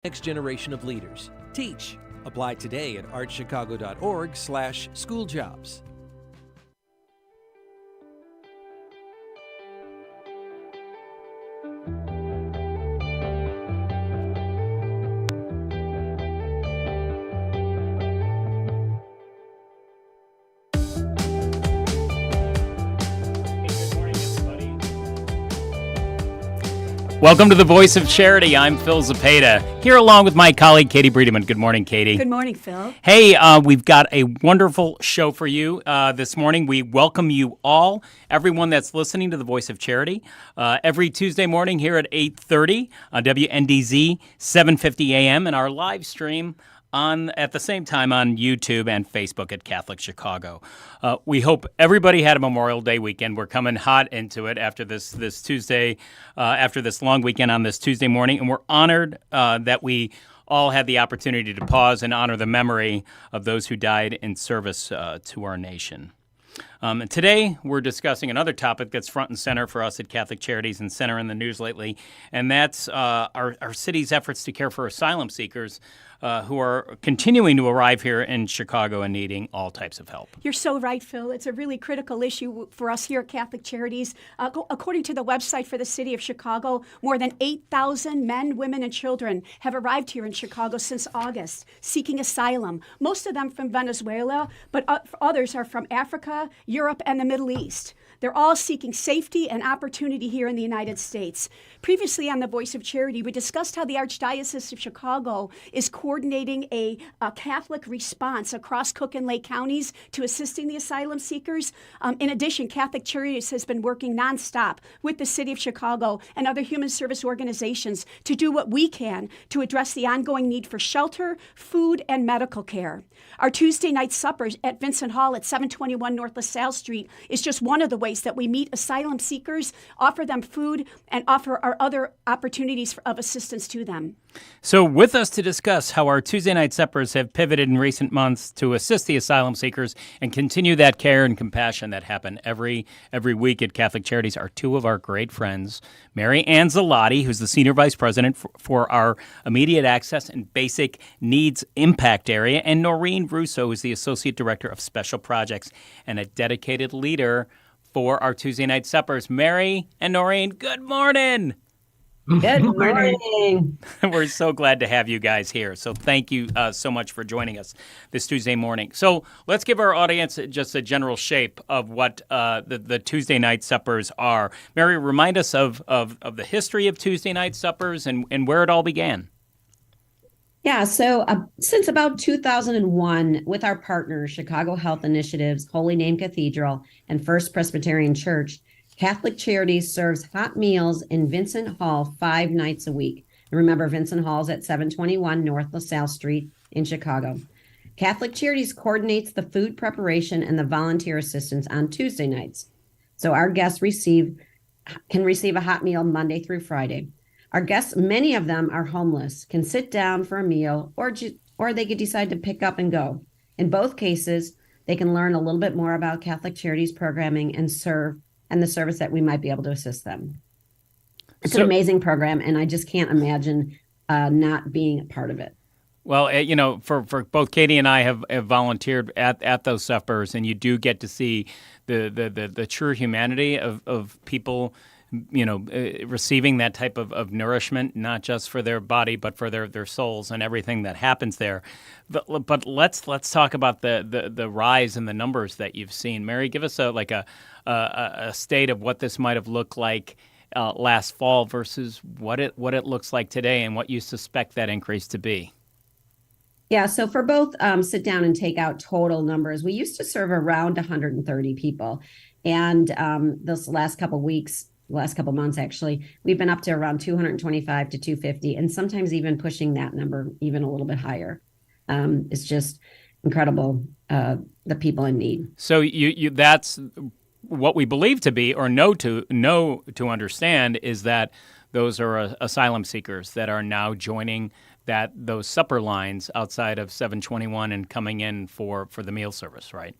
Next generation of leaders. Teach. Apply today at archchicago.org/schooljobs. Welcome to the Voice of Charity. I'm Phil Zepeda, here along with my colleague, Katie Bredemann. Good morning, Katie. Good morning, Phil. Hey, we've got a wonderful show for you this morning. We welcome you all, everyone that's listening to the Voice of Charity, every Tuesday morning here at 8:30 on WNDZ, 750 AM, and our live stream at the same time on YouTube and Facebook at Catholic Chicago. We hope everybody had a Memorial Day weekend. We're coming hot into it after this Tuesday, after this long weekend on this Tuesday morning, and we're honored that we all had the opportunity to pause and honor the memory of those who died in service to our nation. And today, we're discussing another topic that's front and center for us at Catholic Charities and center in the news lately, and that's our city's efforts to care for asylum seekers who are continuing to arrive here in Chicago and needing all types of help. You're so right, Phil. It's a really critical issue for us here at Catholic Charities. According to the website for the city of Chicago, more than 8,000 men, women, and children have arrived here in Chicago since August, seeking asylum. Most of them from Venezuela, but others are from Africa, Europe, and the Middle East. They're all seeking safety and opportunity here in the United States. Previously on The Voice of Charity, we discussed how the Archdiocese of Chicago is coordinating a Catholic response across Cook and Lake counties to assisting the asylum seekers. In addition, Catholic Charities has been working nonstop with the City of Chicago and other human service organizations to do what we can to address the ongoing need for shelter, food, and medical care. Our Tuesday night suppers at Vincent Hall at 721 North LaSalle Street is just one of the ways that we meet asylum seekers, offer them food, and offer our other opportunities of assistance to them. So with us to discuss how our Tuesday night suppers have pivoted in recent months to assist the asylum seekers and continue that care and compassion that happen every week at Catholic Charities are two of our great friends, Mary Anzilotti, who's the Senior Vice President for our Immediate Access and Basic Needs Impact Area, and Noreen Russo, who's the Associate Director of Special Projects and a dedicated leader for our Tuesday night suppers. Mary and Noreen, good morning. Good morning. We're so glad to have you guys here. So thank you so much for joining us this Tuesday morning. So let's give our audience just a general shape of what the Tuesday night suppers are. Mary, remind us of the history of Tuesday night suppers and where it all began. Yeah, so since about 2001, with our partners, Chicago Health Initiatives, Holy Name Cathedral, and First Presbyterian Church, Catholic Charities serves hot meals in Vincent Hall 5 nights a week. And remember, Vincent Hall's at 721 North LaSalle Street in Chicago. Catholic Charities coordinates the food preparation and the volunteer assistance on Tuesday nights. So our guests can receive a hot meal Monday through Friday. Our guests, many of them are homeless, can sit down for a meal, or they could decide to pick up and go. In both cases, they can learn a little bit more about Catholic Charities programming and the service that we might be able to assist them. It's an amazing program, and I just can't imagine not being a part of it. Well, for both Katie and I have volunteered at those suppers, and you do get to see the true humanity of people, receiving that type of nourishment, not just for their body, but for their souls and everything that happens there. But let's talk about the rise in the numbers that you've seen. Mary, give us a state of what this might have looked like last fall versus what it looks like today, and what you suspect that increase to be. Yeah, so for both sit down and take out total numbers, we used to serve around 130 people. And this last couple months, actually, we've been up to around 225 to 250, and sometimes even pushing that number even a little bit higher. It's just incredible, the people in need. So you that's what we believe to be, or know to understand, is that those are asylum seekers that are now joining those supper lines outside of 721 and coming in for the meal service, right?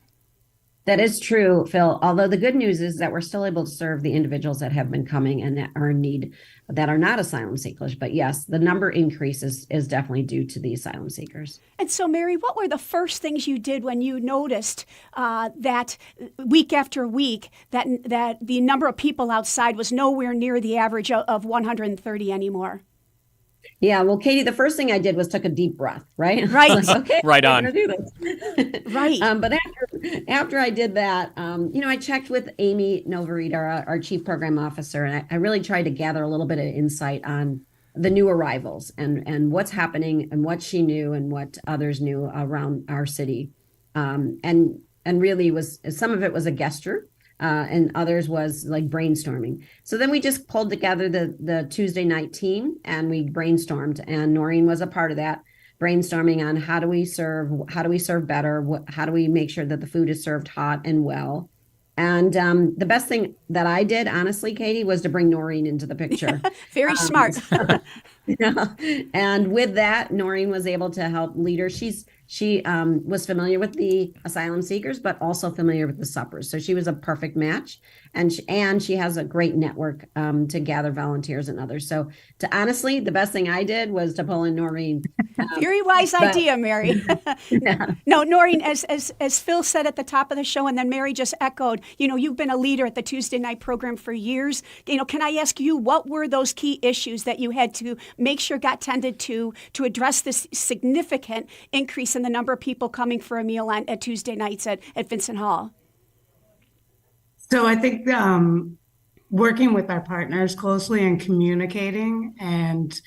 That is true, Phil. Although the good news is that we're still able to serve the individuals that have been coming and that are in need, that are not asylum seekers. But yes, the number increase is definitely due to the asylum seekers. And so, Mary, what were the first things you did when you noticed that week after week that the number of people outside was nowhere near the average of 130 anymore? Yeah, well, Katie, the first thing I did was took a deep breath, right? Right. Like, okay, Right we're on. gonna do this. Right. But after I did that, I checked with Amy Novarita, our chief program officer, and I really tried to gather a little bit of insight on the new arrivals and what's happening and what she knew and what others knew around our city. And really was some of it was a gesture. And others was like brainstorming. So then we just pulled together the Tuesday night team and we brainstormed, and Noreen was a part of that brainstorming on how do we serve better, how do we make sure that the food is served hot and well. And the best thing that I did, honestly, Katie, was to bring Noreen into the picture. Very smart. And with that, Noreen was able to help lead her. She was familiar with the asylum seekers, but also familiar with the suppers. So she was a perfect match. And she has a great network to gather volunteers and others. So honestly, the best thing I did was to pull in Noreen. Very wise idea, Mary. Yeah. No, Noreen, as Phil said at the top of the show, and then Mary just echoed, you've been a leader at the Tuesday night program for years. Can I ask you, what were those key issues that you had to make sure got tended to address this significant increase in the number of people coming for a meal at Tuesday nights at Vincent Hall? So I think working with our partners closely and communicating and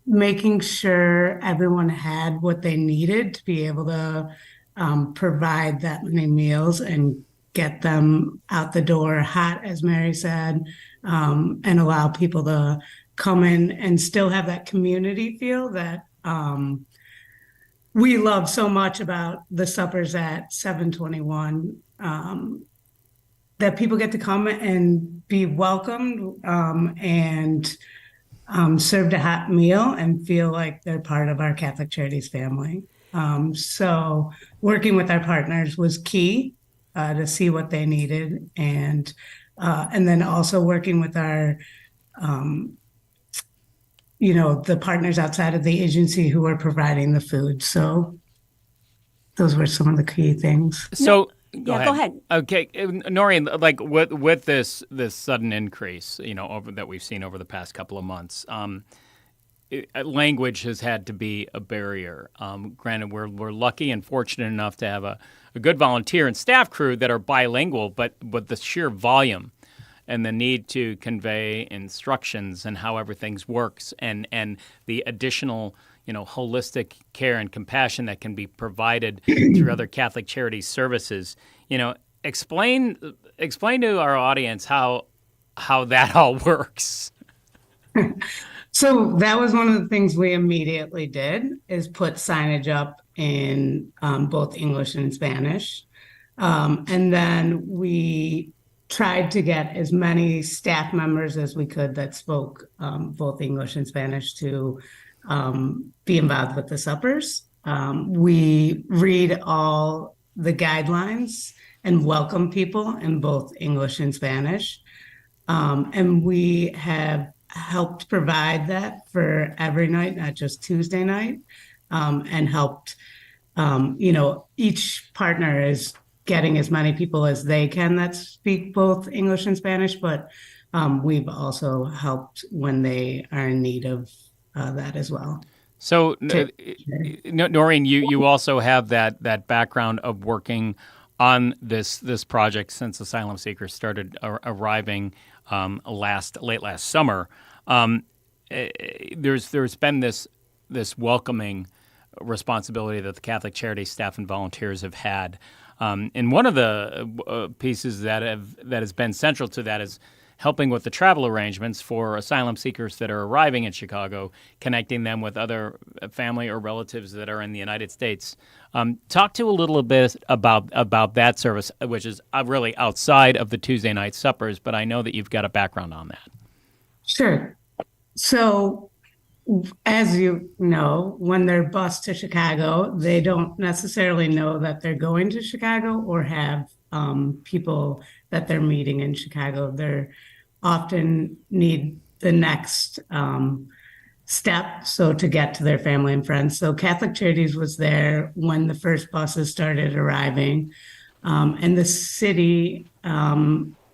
making sure everyone had what they needed to be able to provide that many meals and get them out the door hot, as Mary said, and allow people to come in and still have that community feel that we love so much about the suppers at 721, that people get to come and be welcomed and served a hot meal and feel like they're part of our Catholic Charities family. So working with our partners was key to see what they needed, and then also working with our the partners outside of the agency who are providing the food. So those were some of the key things. So Go ahead. Okay, Noreen, like with this sudden increase, that we've seen over the past couple of months, language has had to be a barrier. Granted, we're lucky and fortunate enough to have a good volunteer and staff crew that are bilingual, but the sheer volume and the need to convey instructions and how everything works and the additional holistic care and compassion that can be provided through other Catholic Charities services. Explain to our audience how that all works. So that was one of the things we immediately did, is put signage up in both English and Spanish. And then we tried to get as many staff members as we could that spoke both English and Spanish to be involved with the suppers. We read all the guidelines and welcome people in both English and Spanish. And we have helped provide that for every night, not just Tuesday night, and helped, each partner is getting as many people as they can that speak both English and Spanish, but we've also helped when they are in need of that as well. So, Noreen, you also have that background of working on this project since asylum seekers started arriving late last summer. There's been this welcoming responsibility that the Catholic Charities staff and volunteers have had. And one of the pieces that has been central to that is helping with the travel arrangements for asylum seekers that are arriving in Chicago, connecting them with other family or relatives that are in the United States. Talk to a little bit about that service, which is really outside of the Tuesday night suppers, but I know that you've got a background on that. Sure. So as you know, when they're bused to Chicago, they don't necessarily know that they're going to Chicago or have people that they're meeting in Chicago. They're often need the next step, so to get to their family and friends. So Catholic Charities was there when the first buses started arriving, and the city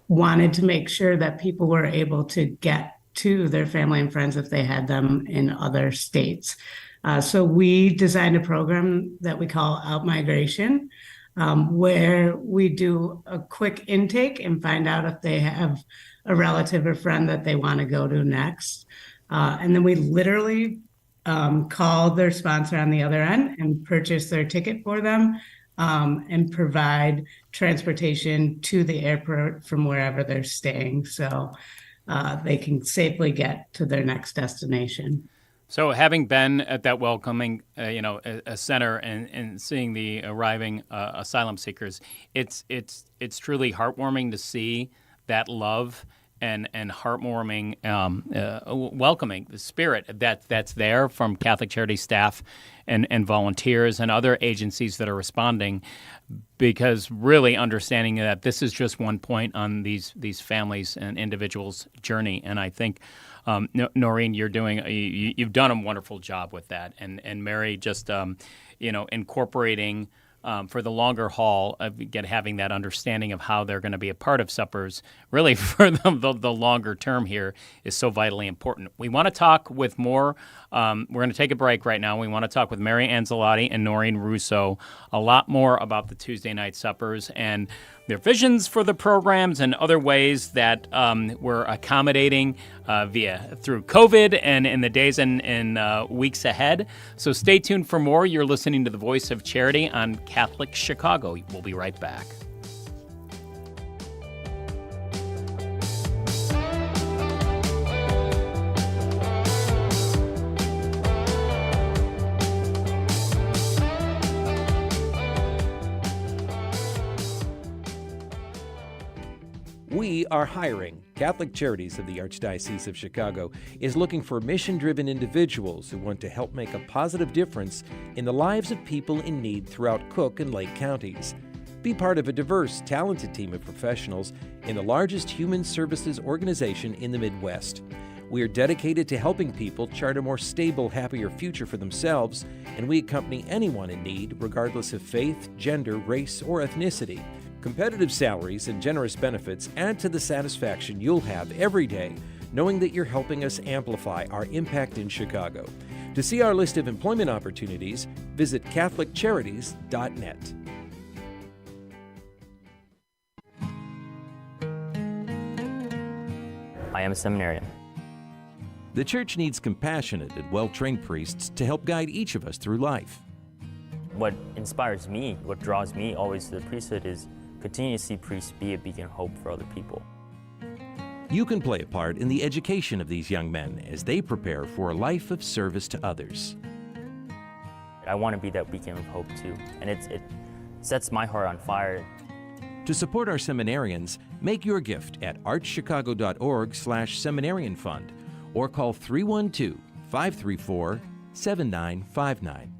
wanted to make sure that people were able to get to their family and friends if they had them in other states. So we designed a program that we call Out Migration, where we do a quick intake and find out if they have a relative or friend that they want to go to next. And then we literally call their sponsor on the other end and purchase their ticket for them, and provide transportation to the airport from wherever they're staying, so they can safely get to their next destination. So, having been at that welcoming, a center and seeing the arriving asylum seekers, it's truly heartwarming to see that love and heartwarming, welcoming the spirit that's there from Catholic Charities staff and volunteers and other agencies that are responding, because really understanding that this is just one point on these families and individuals' journey. And I think, Noreen, you've done a wonderful job with that, and Mary just incorporating. For the longer haul, having that understanding of how they're going to be a part of suppers, really for the longer term here, is so vitally important. We want to talk with more. We're going to take a break right now. We want to talk with Mary Anzilotti and Noreen Russo a lot more about the Tuesday night suppers and their visions for the programs and other ways that we're accommodating through COVID and in the days and weeks ahead. So stay tuned for more. You're listening to The Voice of Charity on Catholic Chicago. We'll be right back. We are hiring. Catholic Charities of the Archdiocese of Chicago is looking for mission-driven individuals who want to help make a positive difference in the lives of people in need throughout Cook and Lake counties. Be part of a diverse, talented team of professionals in the largest human services organization in the Midwest. We are dedicated to helping people chart a more stable, happier future for themselves, and we accompany anyone in need, regardless of faith, gender, race, or ethnicity. Competitive salaries and generous benefits add to the satisfaction you'll have every day knowing that you're helping us amplify our impact in Chicago. To see our list of employment opportunities, visit CatholicCharities.net. I am a seminarian. The Church needs compassionate and well-trained priests to help guide each of us through life. What inspires me, what draws me always to the priesthood is continue to see priests be a beacon of hope for other people. You can play a part in the education of these young men as they prepare for a life of service to others. I want to be that beacon of hope too, and it sets my heart on fire. To support our seminarians, make your gift at archchicago.org/seminarian fund or call 312-534-7959.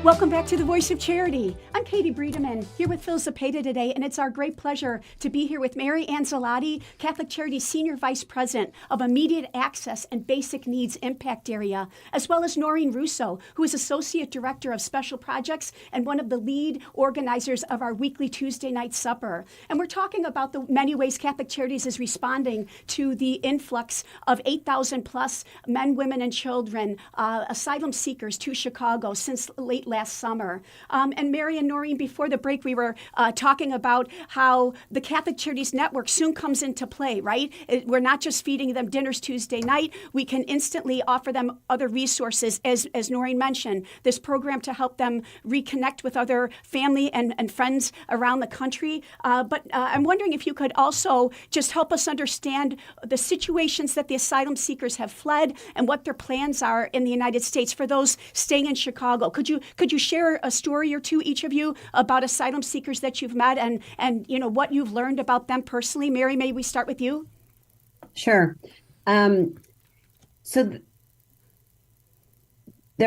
Welcome back to The Voice of Charity. I'm Katie Bredemann, here with Phil Zepeda today, and it's our great pleasure to be here with Mary Anzilotti, Catholic Charities Senior Vice President of Immediate Access and Basic Needs Impact Area, as well as Noreen Russo, who is Associate Director of Special Projects and one of the lead organizers of our weekly Tuesday night supper. And we're talking about the many ways Catholic Charities is responding to the influx of 8,000 plus men, women, and children, asylum seekers to Chicago since late last summer. And Mary and Noreen, Noreen, before the break, we were talking about how the Catholic Charities Network soon comes into play, right? We're not just feeding them dinners Tuesday night. We can instantly offer them other resources, as Noreen mentioned, this program to help them reconnect with other family and friends around the country. But I'm wondering if you could also just help us understand the situations that the asylum seekers have fled and what their plans are in the United States for those staying in Chicago. Could you share a story or two, each of you, about asylum seekers that you've met and what you've learned about them personally? Mary, may we start with you? Sure. They're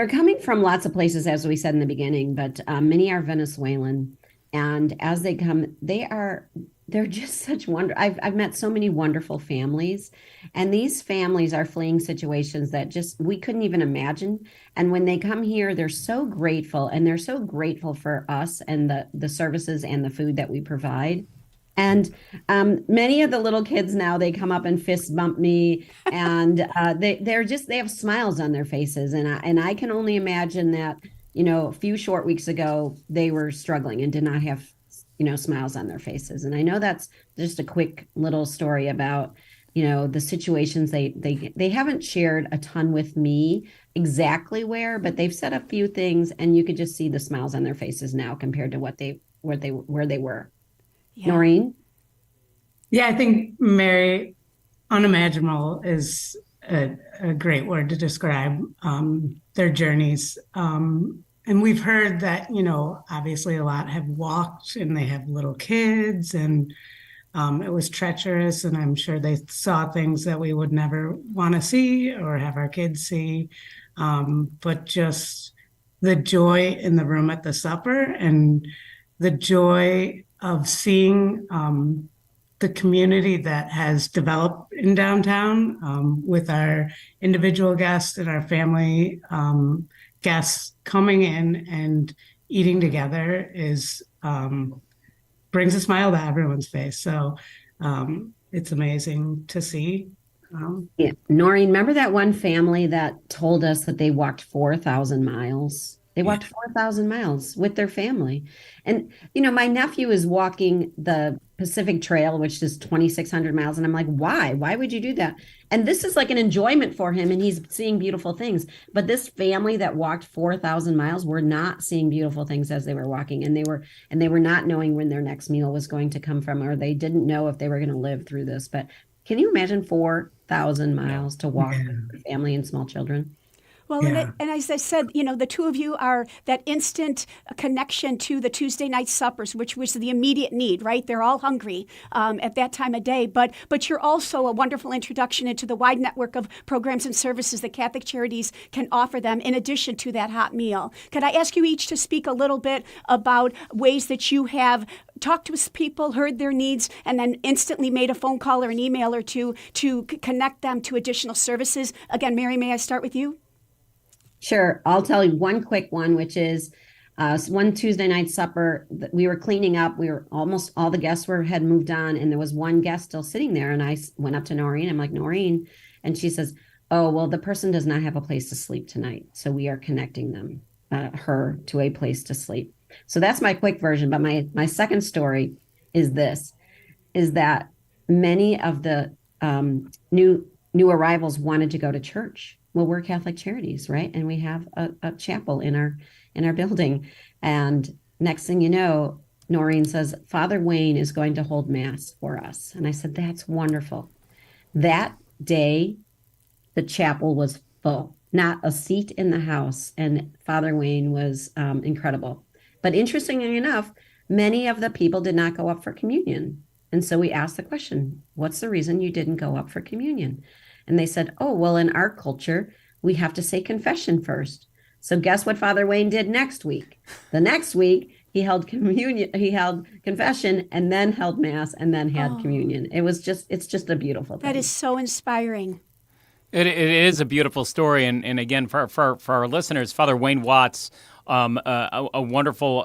coming from lots of places, as we said in the beginning, but many are Venezuelan. And as they come, they're just such I've met so many wonderful families, and these families are fleeing situations that just we couldn't even imagine. And when they come here, they're so grateful, and they're so grateful for us and the services and the food that we provide. And many of the little kids now, they come up and fist bump me, and they have smiles on their faces, and I can only imagine that a few short weeks ago they were struggling and did not have smiles on their faces. And I know that's just a quick little story about the situations they haven't shared a ton with me exactly but they've said a few things, and you could just see the smiles on their faces now compared to where they were. Yeah. Noreen? Yeah, I think, Mary, unimaginable is a great word to describe their journeys. And we've heard that, obviously a lot have walked and they have little kids, and it was treacherous, and I'm sure they saw things that we would never want to see or have our kids see. But just the joy in the room at the supper, and the joy of seeing the community that has developed in downtown with our individual guests and our family guests coming in and eating together brings a smile to everyone's face. So it's amazing to see. Yeah. Noreen, remember that one family that told us that they walked 4,000 miles? They walked 4,000 miles with their family. And, my nephew is walking the Pacific Trail, which is 2,600 miles. And I'm like, why? Why would you do that? And this is like an enjoyment for him, and he's seeing beautiful things. But this family that walked 4,000 miles were not seeing beautiful things as they were walking. And they were not knowing when their next meal was going to come from, or they didn't know if they were going to live through this. But can you imagine 4,000 miles to walk with family and small children? Well, and as I said, the two of you are that instant connection to the Tuesday night suppers, which was the immediate need, right? They're all hungry at that time of day. But you're also a wonderful introduction into the wide network of programs and services that Catholic Charities can offer them in addition to that hot meal. Could I ask you each to speak a little bit about ways that you have talked with people, heard their needs, and then instantly made a phone call or an email or two to connect them to additional services? Again, Mary, may I start with you? Sure. I'll tell you one quick one, which is one Tuesday night supper. We were cleaning up. Almost all the guests had moved on, and there was one guest still sitting there. And I went up to Noreen. I'm like, Noreen. And she says, oh, well, the person does not have a place to sleep tonight. So we are connecting her to a place to sleep. So that's my quick version. But my second story is that many of the new arrivals wanted to go to church. Well, we're Catholic Charities, right? And we have a chapel in our building. And next thing you know, Noreen says, Father Wayne is going to hold Mass for us. And I said, that's wonderful. That day, the chapel was full, not a seat in the house. And Father Wayne was incredible. But interestingly enough, many of the people did not go up for communion. And so we asked the question, what's the reason you didn't go up for communion? And they said, oh, well, in our culture, we have to say confession first. So guess what Father Wayne did next week? The next week, he held communion, he held confession, and then held Mass, and then had communion. It's just a beautiful thing. That is so inspiring. It is a beautiful story. And again, for our listeners, Father Wayne Watts a wonderful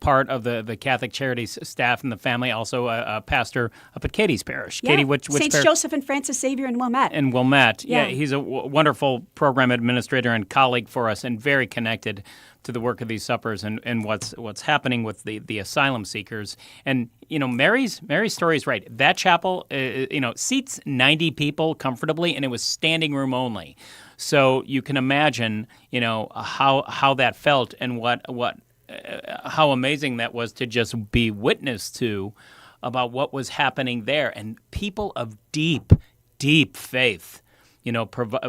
part of the Catholic Charities staff and the family, also a pastor up at Katie's parish. Yeah. Katie, which Saints parish? Joseph and Francis Xavier in Wilmette. In Wilmette. Yeah. He's a wonderful program administrator and colleague for us, and very connected to the work of these suppers and what's happening with the asylum seekers. And Mary's story is right. That chapel, seats 90 people comfortably, and it was standing room only. So you can imagine, how that felt and how amazing that was to just be witness to about what was happening there, and people of deep faith,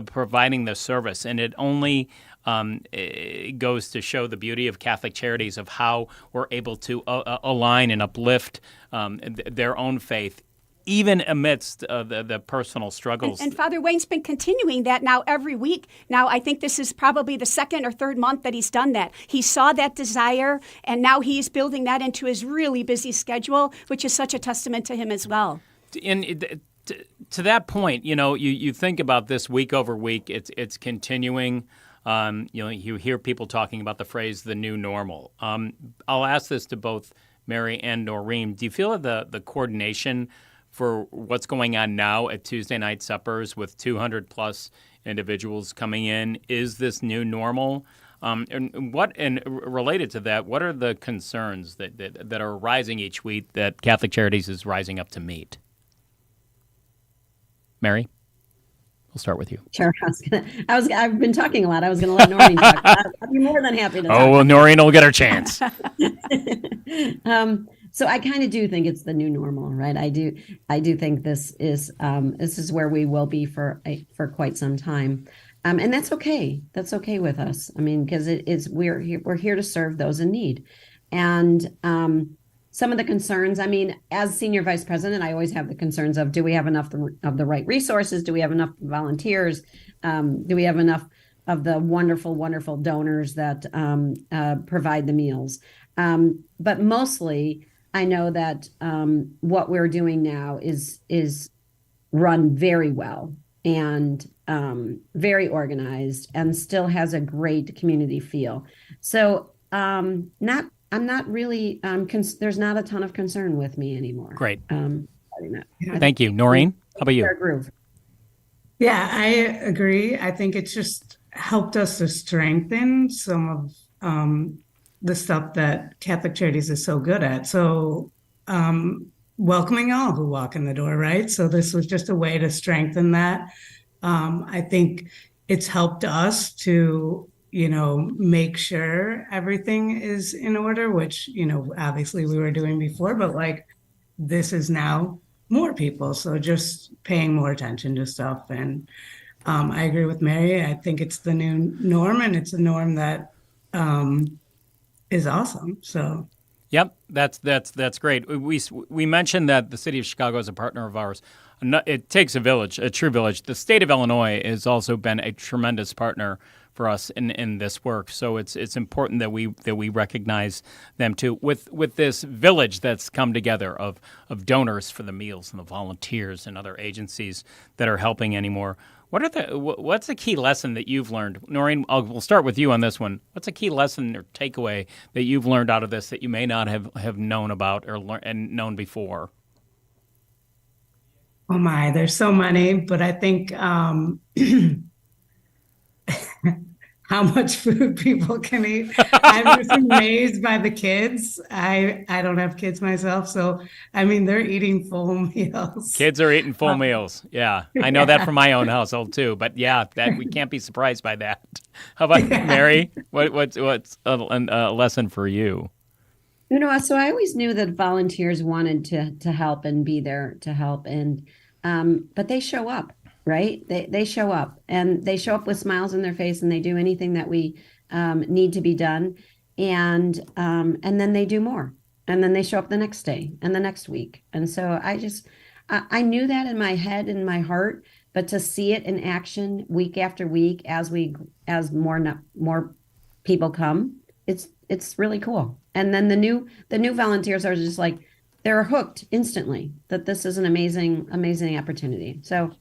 providing the service. And it only it goes to show the beauty of Catholic Charities, of how we're able to align and uplift their own faith, even amidst the personal struggles. And Father Wayne's been continuing that now every week. Now, I think this is probably the second or third month that he's done that. He saw that desire, and now he's building that into his really busy schedule, which is such a testament to him as well. To that point, you think about this week over week, it's continuing. You hear people talking about the phrase "the new normal." I'll ask this to both Mary and Noreen. Do you feel that the coordination for what's going on now at Tuesday night suppers with 200 plus individuals coming in is this new normal? And related to that, what are the concerns that are rising each week that Catholic Charities is rising up to meet? Mary, we'll start with you. Sure. I've been talking a lot. I was going to let Noreen talk. I'd be more than happy to talk. Oh, well, Noreen will get her chance. So I kind of do think it's the new normal, right? I do think this is where we will be for quite some time. And that's okay. That's okay with us. I mean, because we're here to serve those in need. And some of the concerns, I mean, as senior vice president, I always have the concerns of, do we have enough of the right resources? Do we have enough volunteers? Do we have enough of the wonderful, wonderful donors that provide the meals? But mostly, I know that what we're doing now is run very well and very organized, and still has a great community feel. So I'm not really, there's not a ton of concern with me anymore. Great. Thank you. Noreen, how about you? Groove. Yeah, I agree. I think it's just helped us to strengthen some of the stuff that Catholic Charities is so good at. So welcoming all who walk in the door, right? So this was just a way to strengthen that. I think it's helped us to make sure everything is in order, which, obviously we were doing before, but this is now more people. So just paying more attention to stuff. And I agree with Mary. I think it's the new norm, and it's a norm that is awesome. So. Yep, that's great. We mentioned that the city of Chicago is a partner of ours. It takes a village, a true village. The state of Illinois has also been a tremendous partner for us in this work. So it's important that we recognize them too. With this village that's come together of donors for the meals and the volunteers and other agencies that are helping anymore. What's the key lesson that you've learned? Noreen, we'll start with you on this one. What's a key lesson or takeaway that you've learned out of this that you may not have known about or known before? Oh my, there's so many, but I think how much food people can eat. I'm just amazed by the kids. I don't have kids myself, so I mean they're eating full meals. Kids are eating full meals. Yeah, I know that from my own household too. But yeah, that we can't be surprised by that. How about Mary? What's a lesson for you? So I always knew that volunteers wanted to help and be there to help, and but they show up. Right? They show up, and they show up with smiles on their face, and they do anything that we need to be done. And then they do more, and then they show up the next day and the next week. And so I knew that in my head and my heart, but to see it in action week after week as more people come, it's really cool. And then the new volunteers are just they're hooked instantly that this is an amazing opportunity. So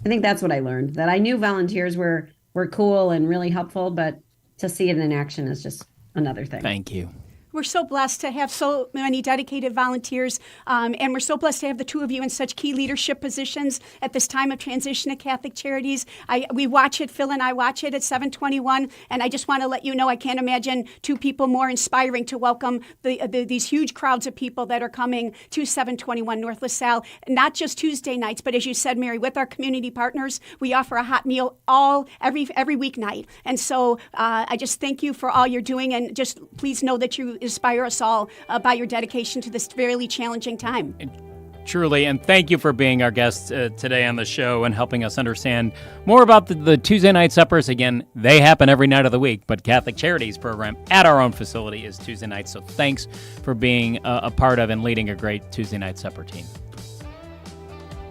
I think that's what I learned, that I knew volunteers were cool and really helpful, but to see it in action is just another thing. Thank you. We're so blessed to have so many dedicated volunteers, and we're so blessed to have the two of you in such key leadership positions at this time of transition at Catholic Charities. We watch it, Phil and I watch it at 721, and I just want to let you know I can't imagine two people more inspiring to welcome these huge crowds of people that are coming to 721 North LaSalle, not just Tuesday nights, but as you said, Mary, with our community partners, we offer a hot meal every weeknight. And so I just thank you for all you're doing, and just please know that you inspire us all by your dedication to this really challenging time. Truly, and thank you for being our guest today on the show and helping us understand more about the Tuesday night suppers. Again, they happen every night of the week, but Catholic Charities program at our own facility is Tuesday night. So thanks for being a part of and leading a great Tuesday night supper team.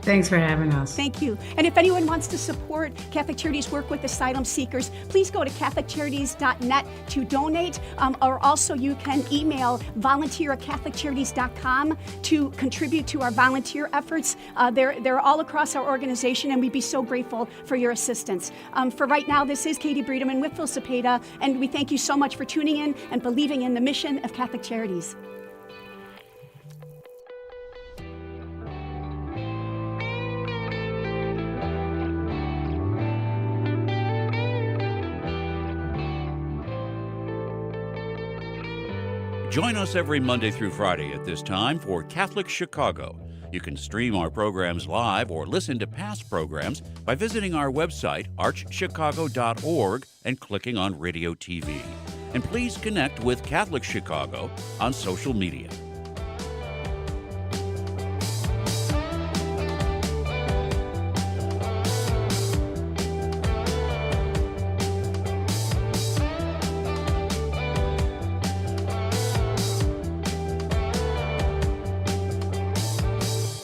Thanks for having us. Thank you. And if anyone wants to support Catholic Charities' work with asylum seekers, please go to CatholicCharities.net to donate, or also you can email volunteer@CatholicCharities.com to contribute to our volunteer efforts. They're all across our organization, and we'd be so grateful for your assistance. For right now, this is Katie Bredemann with Phil Zepeda, and we thank you so much for tuning in and believing in the mission of Catholic Charities. Join us every Monday through Friday at this time for Catholic Chicago. You can stream our programs live or listen to past programs by visiting our website, archchicago.org, and clicking on Radio TV. And please connect with Catholic Chicago on social media.